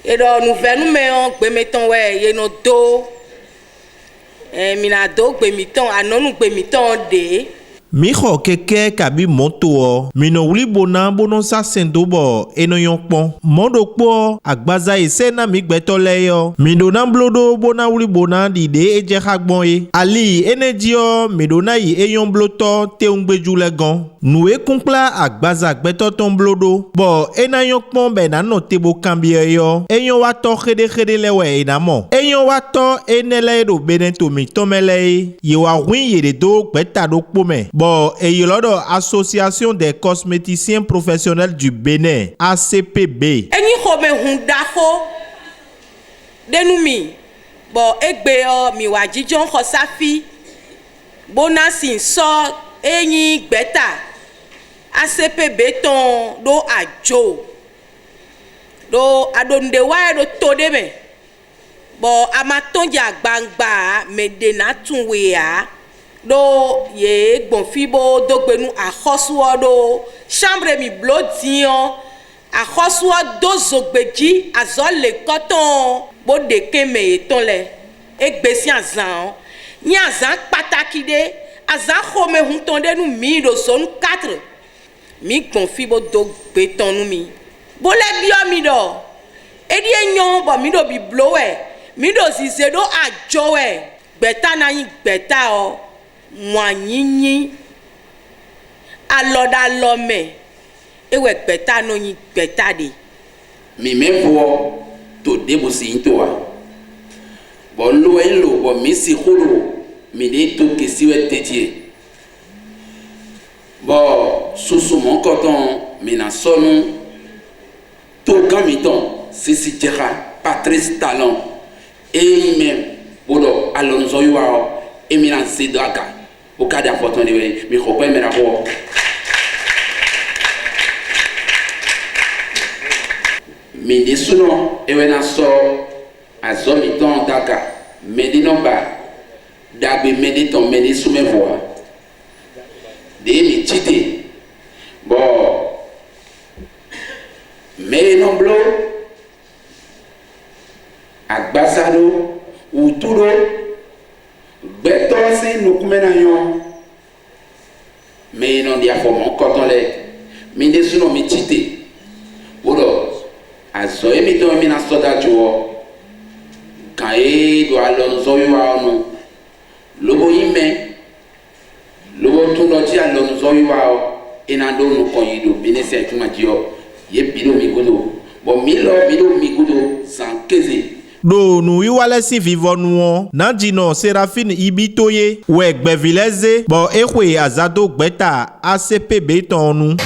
Et donc nous venons mais on mettons ouais y no do mina do mettons anon nous mettons de Miho keke kabi moto mino wuli bona bono sa sendobo enoyon pon mondo po agbaza ise na migbeto leyo midona blodo bona wuli bona dide eje hagbon e ali enejio midona yi eyon bloto te ungbeju legon nou e kunkla agbaza gbeto ton blodo bo enayon pon be na no tebo kambie yo eyon wato khede lewe enamo eyon wato enele do benento mi tomele ye wa win ye de do gbeta do pome bon, et Association des cosméticiens professionnels du Bénin, ACPB. Eni home hundafo denumi. Bon, egbe mi wajijon khosafi. Bonasin so eni beta. ACPB ton do ajo. Do adonde wa do todeme. Bon, amaton ja gbangba medena tunwea. Do ye bonfibo do gbenu akhosuo do chambre mi blodion akhosuo do zogbeji azole koton bo de keme ton le egbesi azan ni azan pataki de azan khome hunton de nu mi do son 4 mi bonfibo do beton nu mi bo le bio mi do edi enyon bo mi do bi blowe mi do zize do ajowe beta na yin beta o Mwanyinyi aloda lome ewe gbeta no yin gbeta de mi mevo to debo si intoa bon lo enlo bon mi si kholo mi de to kesiwe tetie bon susu mon coton mi na sonu to gamiton sisi jera Patrice Talon et même bodo Alonso yuao et mi na zedaka au cas d'important de mi khope me na ho mi de suno e wena so azomi ton daka me di nomba dagbe me di ton me di sume voa de mi chite bo me nomblo agbasado uturo beto si nous kumena yon mais non dia fo mon coton le mi de suno mi chite odo azo emi to mi na soda jo kai do Alonso yo anu lobo ime lobo to no ti Alonso yo ina do no koyido binese tuma jio ye bido mi godo bo mi lo bido mi godo san keze do nou iwale si vivon nou Nandino Séraphine Ibitoye ou Egbevileze bon ekwe azado gbeta ACPB ton nou